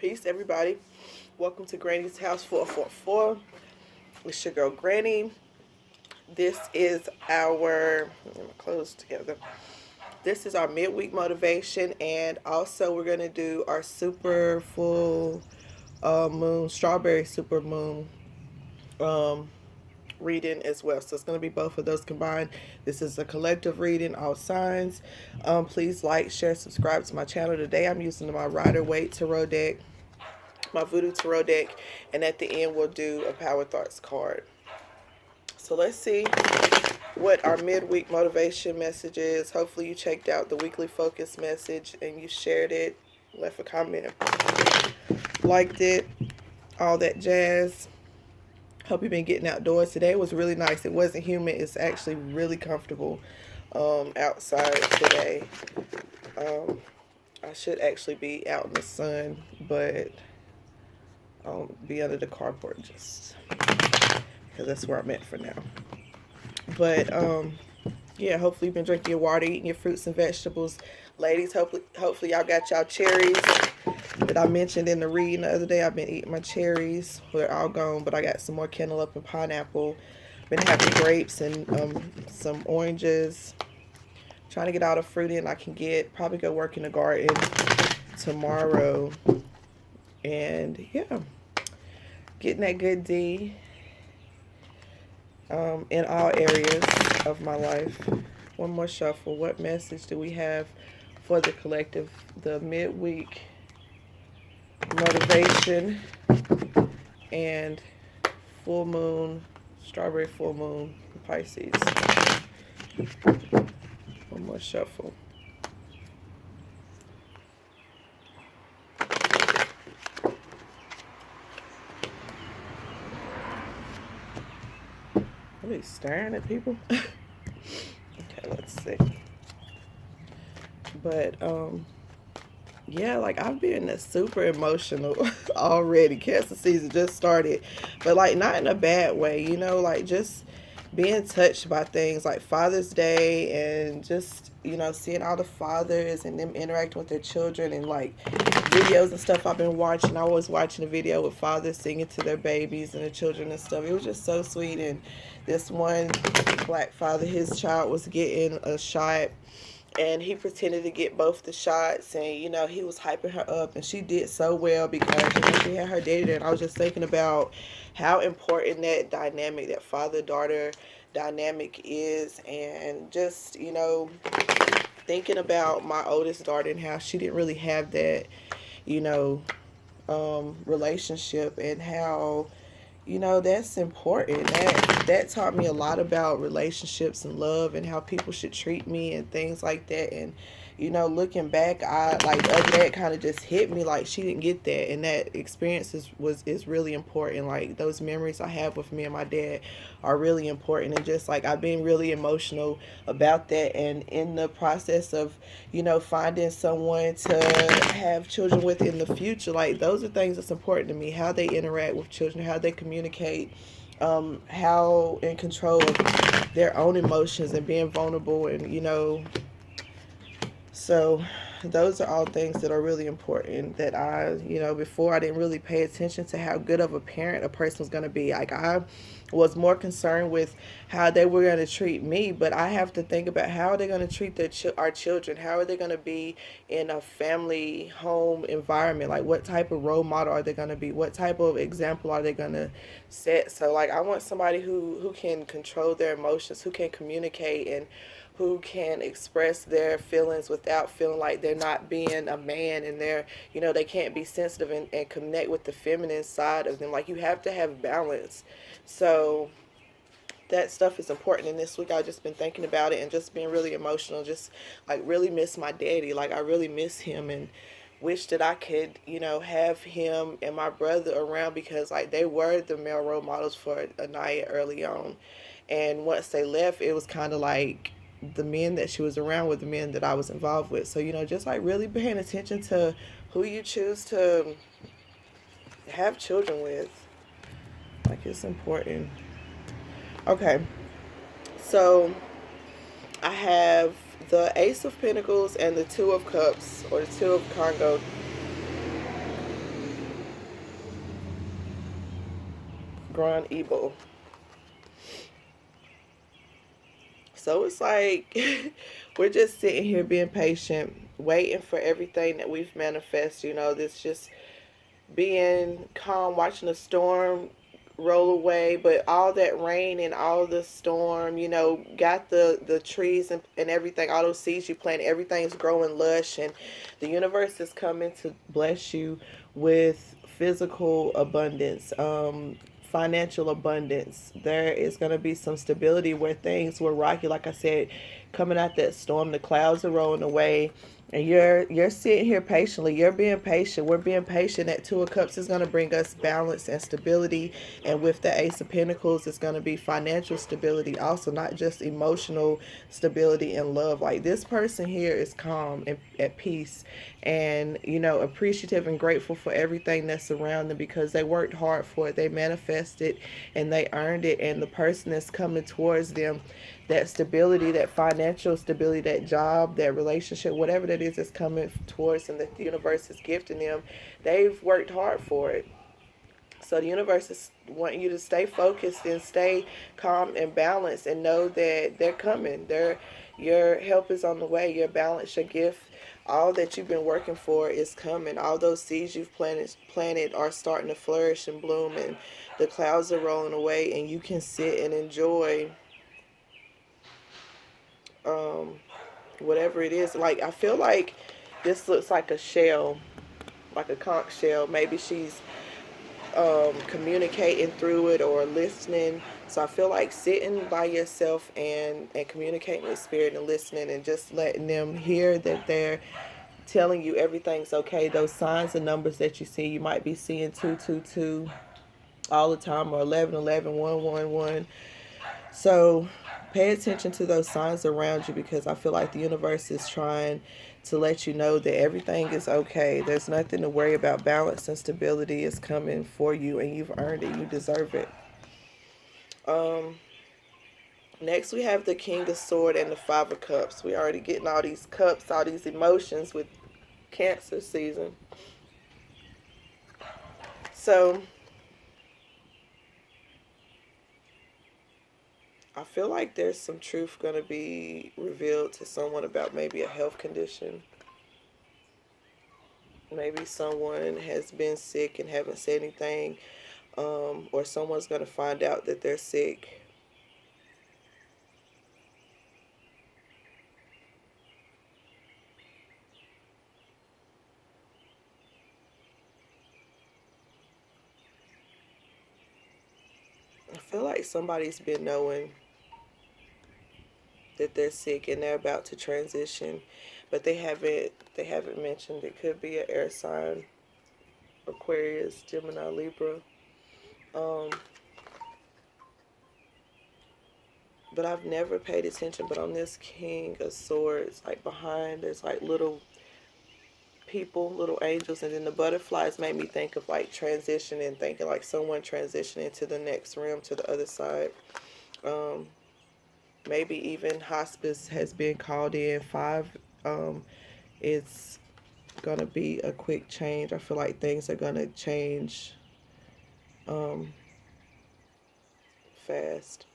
Peace, everybody. Welcome to Granny's House 444. It's your girl, Granny. This is our, let me close together. This is our midweek motivation, and also we're going to do our super full moon, strawberry super moon reading as well. So it's going to be both of those combined. This is a collective reading, all signs. Please like, share, subscribe to my channel. Today I'm using my Rider-Waite Tarot deck, my Voodoo Tarot deck, and at the end we'll do a Power Thoughts card. So let's see what our midweek motivation message is. Hopefully you checked out the weekly focus message and you shared it, left a comment, liked it, all that jazz. Hope you've been getting outdoors. Today was really nice. It wasn't humid. It's actually really comfortable outside today. I should actually be out in the sun, but I'll be under the carport just because that's where I'm at for now. But yeah, hopefully you've been drinking your water, eating your fruits and vegetables. Ladies, hopefully y'all got y'all cherries that I mentioned in the reading the other day. I've been eating my cherries. They're all gone, but I got some more cantaloupe and pineapple. Been having grapes and some oranges. Trying to get all the fruit in I can get. Probably go work in the garden tomorrow. And yeah, getting that good D in all areas of my life. One more shuffle. What message do we have for the collective? The midweek motivation and full moon, strawberry full moon, Pisces. One more shuffle. Are they staring at people? Okay, let's see. But yeah, like I've been super emotional already. Cancer season just started, but like not in a bad way, you know, like just being touched by things like Father's Day and just, you know, seeing all the fathers and them interacting with their children and like videos and stuff I've been watching. I was watching a video with fathers singing to their babies and their children and stuff. It was just so sweet. And this one black father, his child was getting a shot and he pretended to get both the shots, and you know he was hyping her up, and she did so well because you know, she had her daddy there. And I was just thinking about how important that dynamic, that father-daughter dynamic is, and just, you know, thinking about my oldest daughter and how she didn't really have that, you know, relationship, and how, you know, that's important. That taught me a lot about relationships and love and how people should treat me and things like that. And you know, looking back, I like the other day it kind of just hit me like she didn't get that, and that experience is really important. Like those memories I have with me and my dad are really important, and just like I've been really emotional about that, and in the process of, you know, finding someone to have children with in the future, like those are things that's important to me. How they interact with children, how they communicate, how in control of their own emotions and being vulnerable, and you know. So those are all things that are really important that I, you know, before I didn't really pay attention to how good of a parent a person was going to be. Like I was more concerned with how they were going to treat me, but I have to think about how are they going to treat our children? How are they going to be in a family home environment? Like what type of role model are they going to be? What type of example are they going to set? So like I want somebody who can control their emotions, who can communicate, and who can express their feelings without feeling like they're not being a man, and they're, you know, they can't be sensitive and connect with the feminine side of them. Like you have to have balance. So that stuff is important. And this week I've just been thinking about it and just being really emotional, just like really miss my daddy. Like I really miss him, and wish that I could, you know, have him and my brother around, because like they were the male role models for Anaya early on. And once they left, it was kind of like the men that she was around were the men that I was involved with. So, you know, just like really paying attention to who you choose to have children with. Like it's important. Okay. So I have the Ace of Pentacles and the Two of Cups, or the Two of Congo Grand Evil. So it's like we're just sitting here being patient, waiting for everything that we've manifested. This just being calm, watching the storm roll away, but all that rain and all the storm, got the trees and everything, all those seeds you planted, everything's growing lush, and the universe is coming to bless you with physical abundance, financial abundance. There is going to be some stability where things were rocky, like I said, coming out that storm, the clouds are rolling away, and you're sitting here patiently. You're being patient. We're being patient. That Two of Cups is going to bring us balance and stability. And with the Ace of Pentacles, it's going to be financial stability. Also, not just emotional stability and love. Like, this person here is calm and at peace, and appreciative and grateful for everything that's around them, because they worked hard for it. They manifested and they earned it. And the person that's coming towards them, that stability, that financial stability, that job, that relationship, whatever that is that's coming towards them, that the universe is gifting them, they've worked hard for it. So the universe is wanting you to stay focused and stay calm and balanced, and know that they're coming. Your help is on the way. Your balance, your gift, all that you've been working for is coming. All those seeds you've planted are starting to flourish and bloom, and the clouds are rolling away, and you can sit and enjoy whatever it is. Like, I feel like this looks like a shell, like a conch shell. Maybe she's communicating through it or listening. So I feel like sitting by yourself and communicating with spirit and listening, and just letting them hear that they're telling you everything's okay. Those signs and numbers that you see, you might be seeing 222 all the time, or 1111, 111. So pay attention to those signs around you, because I feel like the universe is trying to let you know that everything is okay. There's nothing to worry about. Balance and stability is coming for you, and you've earned it. You deserve it. Next, we have the King of Swords and the Five of Cups. We already getting all these cups, all these emotions with Cancer season. So I feel like there's some truth going to be revealed to someone about maybe a health condition. Maybe someone has been sick and haven't said anything, or someone's going to find out that they're sick. I feel like somebody's been knowing that they're sick and they're about to transition, but they haven't mentioned. It could be an air sign, Aquarius, Gemini, Libra. Um, but I've never paid attention. But on this King of Swords, like behind, there's like little people, little angels, and then the butterflies made me think of like transitioning, thinking like someone transitioning to the next realm, to the other side. Um, Maybe even hospice has been called in. Five, it's gonna be a quick change. I feel like things are gonna change um, fast.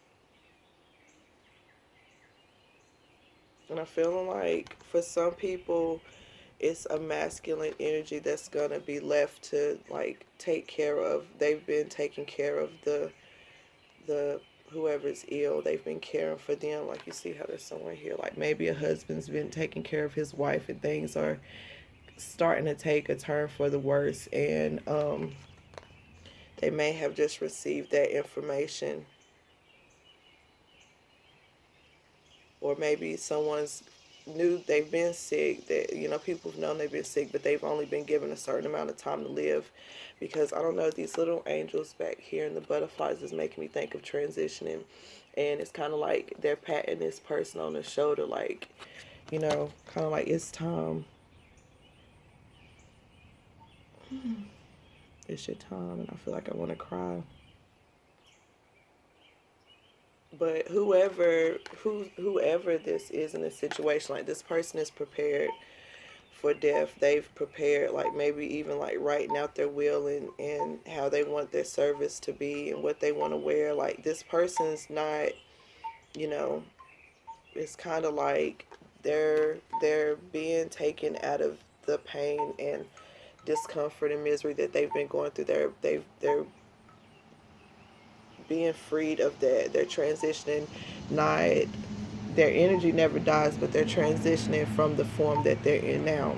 And I feel like for some people, it's a masculine energy that's gonna be left to like take care of. They've been taking care of the whoever's ill. They've been caring for them. Like, you see how there's someone here. Like, maybe a husband's been taking care of his wife, and things are starting to take a turn for the worse. And they may have just received that information, or maybe someone's knew they've been sick, that people have known they've been sick, but they've only been given a certain amount of time to live. Because I don't know, these little angels back here and the butterflies is making me think of transitioning, and it's kind of like they're patting this person on the shoulder, like, kind of like, it's time, it's your time. And I feel like I want to cry. But whoever this is in a situation, like, this person is prepared for death. They've prepared, like maybe even like writing out their will and how they want their service to be and what they want to wear. Like this person's not, you know, it's kind of like they're being taken out of the pain and discomfort and misery that they've been going through. They're being freed of that. They're transitioning, not their energy never dies, but they're transitioning from the form that they're in now.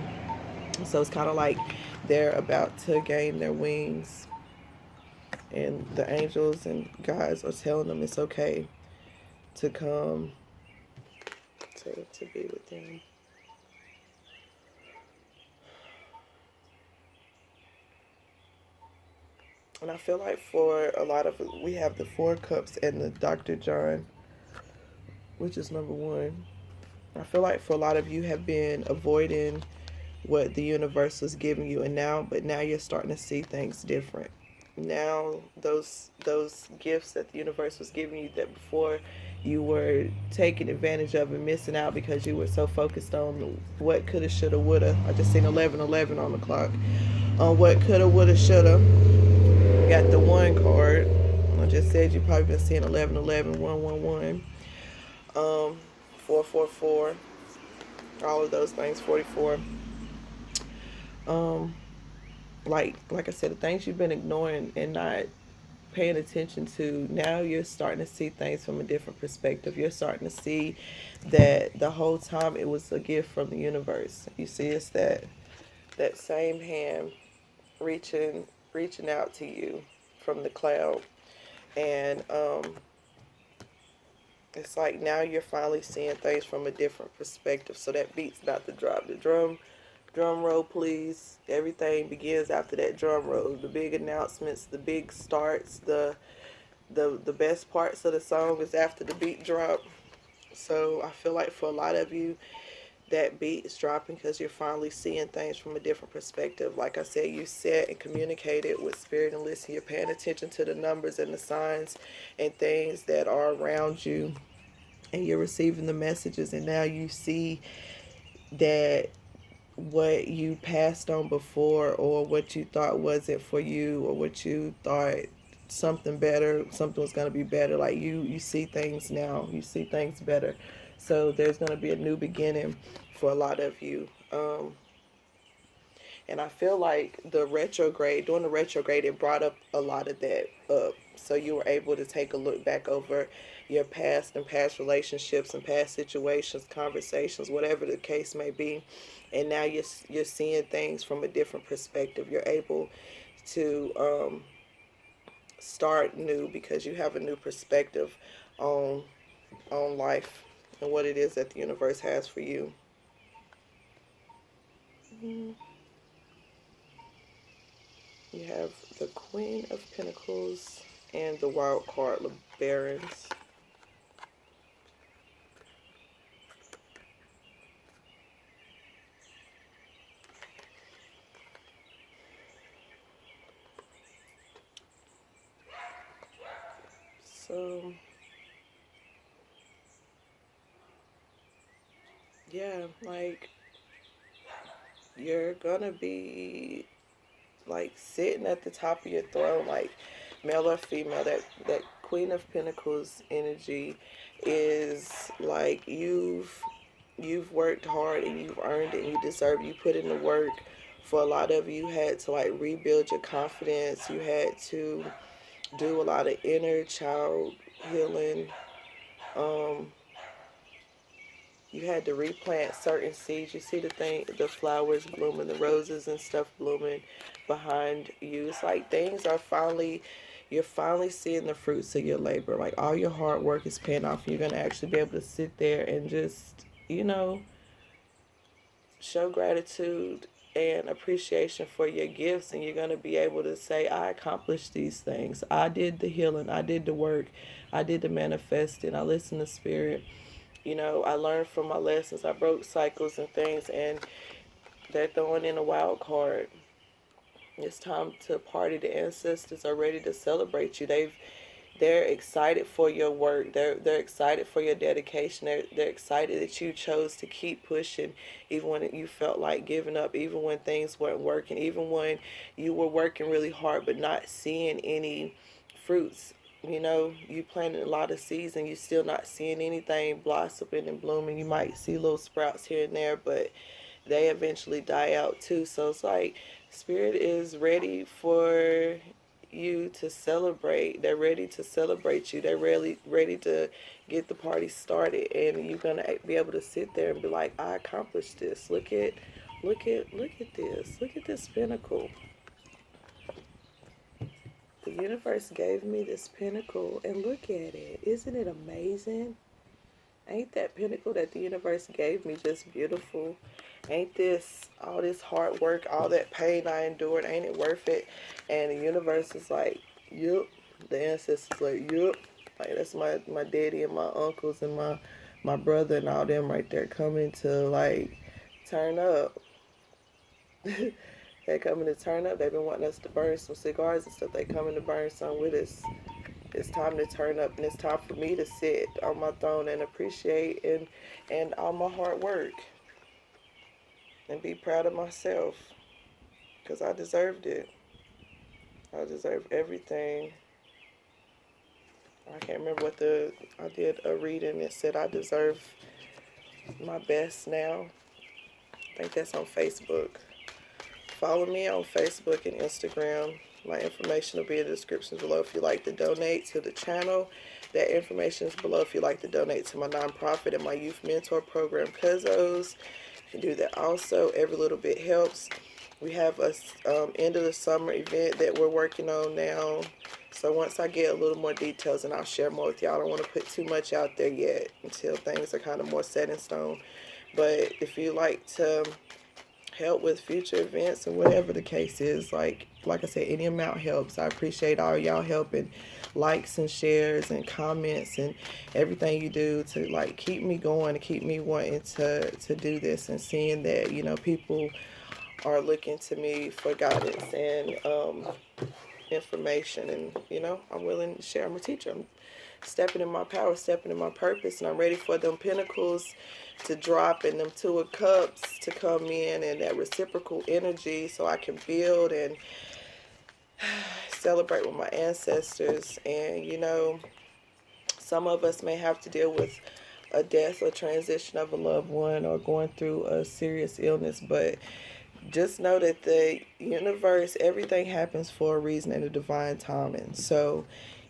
So it's kind of like they're about to gain their wings, and the angels and guides are telling them it's okay to come to be with them. And I feel like for a lot of we have the Four Cups and the Dr. John, which is number one. I feel like for a lot of you have been avoiding what the universe was giving you, and now you're starting to see things different. Now those gifts that the universe was giving you that before you were taking advantage of and missing out because you were so focused on what coulda, shoulda, woulda. I just seen 11:11 on the clock. On what coulda, woulda, shoulda. Got the one card. I just said you probably been seeing 11:11, 111, 444, all of those things, 44. Um, like I said, the things you've been ignoring and not paying attention to, now you're starting to see things from a different perspective. You're starting to see that the whole time it was a gift from the universe. You see, it's that same hand reaching out to you from the cloud, and it's like now you're finally seeing things from a different perspective. So that beat's about to drop. The drum roll, please. Everything begins after that drum roll. The big announcements, the big starts, the best parts of the song is after the beat drop. So I feel like for a lot of you, that beat is dropping because you're finally seeing things from a different perspective. Like I said, you sat and communicated with spirit and listen. You're paying attention to the numbers and the signs and things that are around you, and you're receiving the messages, and now you see that what you passed on before, or what you thought wasn't for you, or what you thought something was going to be better, like you see things now, you see things better. So there's going to be a new beginning for a lot of you. And I feel like during the retrograde, it brought up a lot of that up. So you were able to take a look back over your past and past relationships and past situations, conversations, whatever the case may be. And now you're seeing things from a different perspective. You're able to start new because you have a new perspective on life and what it is that the universe has for you. You have the Queen of Pentacles and the wild card, the Barons. So, yeah, like you're gonna be like sitting at the top of your throne, like male or female. That Queen of Pentacles energy is like you've worked hard and you've earned it and you deserve it. You put in the work. For a lot of you, had to like rebuild your confidence. You had to do a lot of inner child healing. Um, you had to replant certain seeds. You see the flowers blooming, the roses and stuff blooming behind you. It's like you're finally seeing the fruits of your labor. Like all your hard work is paying off. You're gonna actually be able to sit there and just, show gratitude and appreciation for your gifts, and you're going to be able to say, I accomplished these things. I did the healing. I did the work. I did the manifesting. I listened to spirit. I learned from my lessons. I broke cycles and things, and they're throwing in a wild card. It's time to party. The ancestors are ready to celebrate you. They're excited for your work. They're excited for your dedication. They're excited that you chose to keep pushing even when you felt like giving up, even when things weren't working, even when you were working really hard but not seeing any fruits. You planted a lot of seeds and you still not seeing anything blossoming and blooming. You might see little sprouts here and there, but they eventually die out too. So it's like Spirit is ready for you to celebrate. They're ready to celebrate you. They're really ready to get the party started, and you're gonna be able to sit there and be like, I accomplished this. Look at this. Look at this pinnacle. The universe gave me this pinnacle, and look at it. Isn't it amazing? Ain't that pinnacle that the universe gave me just beautiful? Ain't this all this hard work, all that pain I endured, ain't it worth it? And the universe is like, yup. The ancestors like, yup. Like that's my daddy and my uncles and my brother and all them right there coming to like turn up. They coming to turn up. They've been wanting us to burn some cigars and stuff. They coming to burn some with us. It's time to turn up, and it's time for me to sit on my throne and appreciate and all my hard work and be proud of myself because I deserved it. I deserve everything. I can't remember I did a reading that said I deserve my best now. I think that's on Facebook. Follow me on Facebook and Instagram. My information will be in the description below if you'd like to donate to the channel. That information is below if you'd like to donate to my nonprofit and my youth mentor program, Cuzzos. You can do that also. Every little bit helps. We have a end of the summer event that we're working on now. So once I get a little more details, and I'll share more with y'all. I don't want to put too much out there yet until things are kind of more set in stone. But if you like to help with future events and whatever the case is, like I said, any amount helps. I appreciate all y'all helping, likes and shares and comments and everything you do to like keep me going and keep me wanting to do this, and seeing that people are looking to me for guidance and information, and I'm willing to share. I'm a teacher. I'm stepping in my power, stepping in my purpose, and I'm ready for them pinnacles to drop and them two of cups to come in, and that reciprocal energy, so I can build and celebrate with my ancestors. And some of us may have to deal with a death or transition of a loved one or going through a serious illness, but just know that the universe, everything happens for a reason and a divine timing. So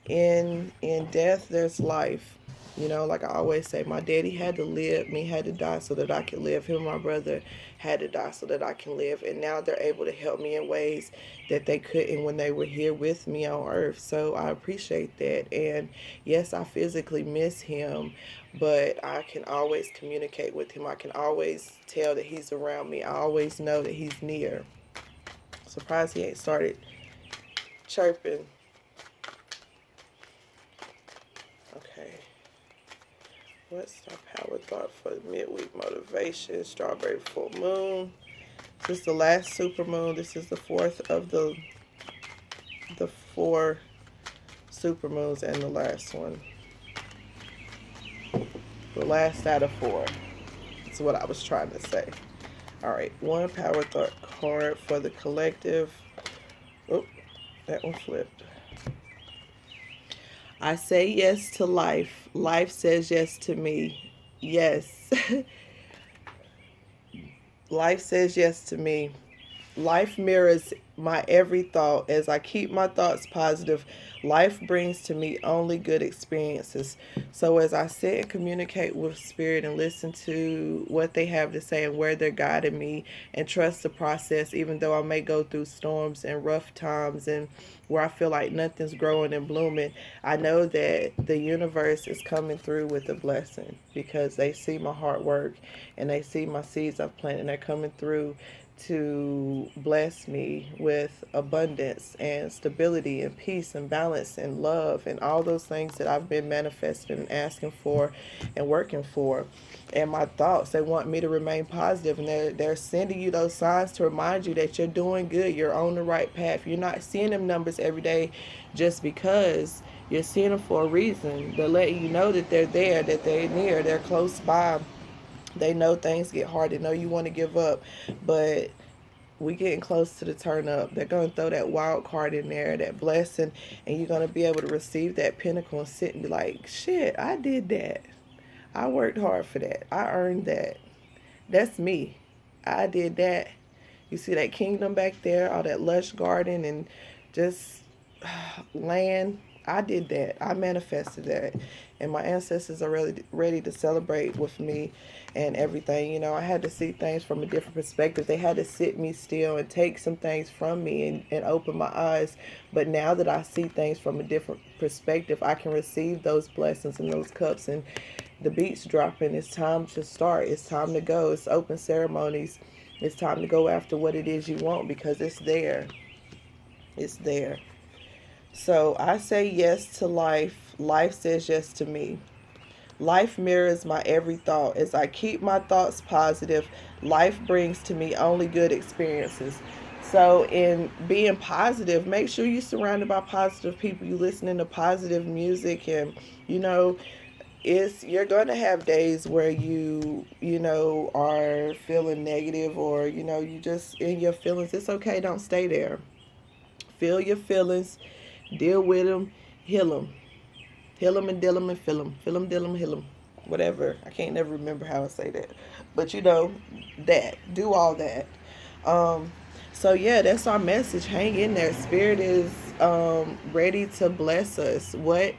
in death there's life. Like I always say, my daddy had to live, me had to die so that I could live. Him and my brother had to die so that I can live. And now they're able to help me in ways that they couldn't when they were here with me on earth. So I appreciate that. And yes, I physically miss him, but I can always communicate with him. I can always tell that he's around me. I always know that he's near. Surprised he ain't started chirping. Okay. What's our power thought for the midweek motivation? Strawberry full moon. This is the last super moon. This is the fourth of the four super moons, and the last one. The last out of four. That's what I was trying to say. All right. One power thought card for the collective. Oh, that one flipped. I say yes to life. Life says yes to me. Yes. Life says yes to me. Life mirrors my every thought. As I keep my thoughts positive, life brings to me only good experiences. So as I sit and communicate with Spirit and listen to what they have to say and where they're guiding me, and trust the process, even though I may go through storms and rough times and where I feel like nothing's growing and blooming, I know that the universe is coming through with a blessing because they see my hard work and they see my seeds I've planted, and they're coming through to bless me with abundance and stability and peace and balance and love and all those things that I've been manifesting and asking for and working for. And my thoughts, they want me to remain positive, and they're sending you those signs to remind you that you're doing good, you're on the right path. You're not seeing them numbers every day just because You're seeing them for a reason. They're letting you know that they're there, that they're near, they're close by. They know things get hard. They know you want to give up, but we getting close to the turn up. They're gonna throw that wild card in there, that blessing, and you're gonna be able to receive that pinnacle and sit and be like, "Shit, I did that. I worked hard for that. I earned that. That's me. I did that." You see that kingdom back there, all that lush garden and just land. I did that. I manifested that. And my ancestors are really ready to celebrate with me and everything. You know, I had to see things from a different perspective. They had to sit me still and take some things from me and open my eyes. But now that I see things from a different perspective, I can receive those blessings and those cups. And the beats dropping. It's time to start. It's time to go. It's open ceremonies. It's time to go after what it is you want because it's there. It's there. So I say yes to life. Life says yes to me. Life mirrors my every thought. As I keep my thoughts positive, life brings to me only good experiences. So, in being positive, make sure you're surrounded by positive people. You listening to positive music, and you know, it's you're gonna have days where you are feeling negative, or you just in your feelings. It's okay. Don't stay there. Feel your feelings, deal with them, heal them. Heal them and deal them and fill them. Fill them, deal them, heal them. Whatever. I can't never remember how I say that. But that. Do all that. Um, so yeah, that's our message. Hang in there. Spirit is ready to bless us. What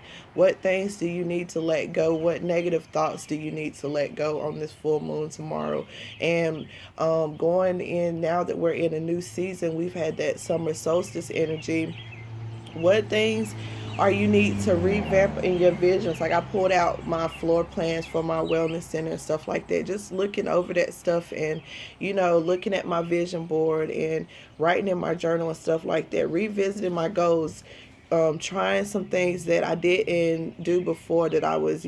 things do you need to let go? What negative thoughts do you need to let go on this full moon tomorrow? And going in now that we're in a new season, we've had that summer solstice energy. What things are you need to revamp in your visions? Like I pulled out my floor plans for my wellness center and stuff like that. Just looking over that stuff and looking at my vision board and writing in my journal and stuff like that. Revisiting my goals. Trying some things that I didn't do before that I was,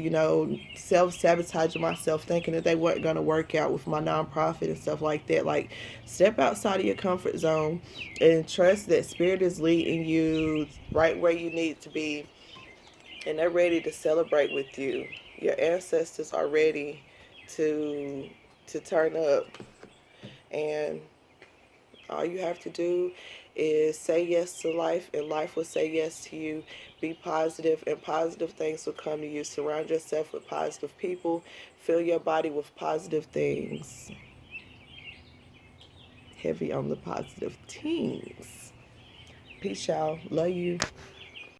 self sabotaging myself, thinking that they weren't going to work out with my nonprofit and stuff like that. Like, step outside of your comfort zone and trust that Spirit is leading you right where you need to be, and they're ready to celebrate with you. Your ancestors are ready to turn up, and all you have to do is say yes to life, and life will say yes to you. Be positive, and positive things will come to you. Surround yourself with positive people. Fill your body with positive things. Heavy on the positive things. Peace, y'all. Love you.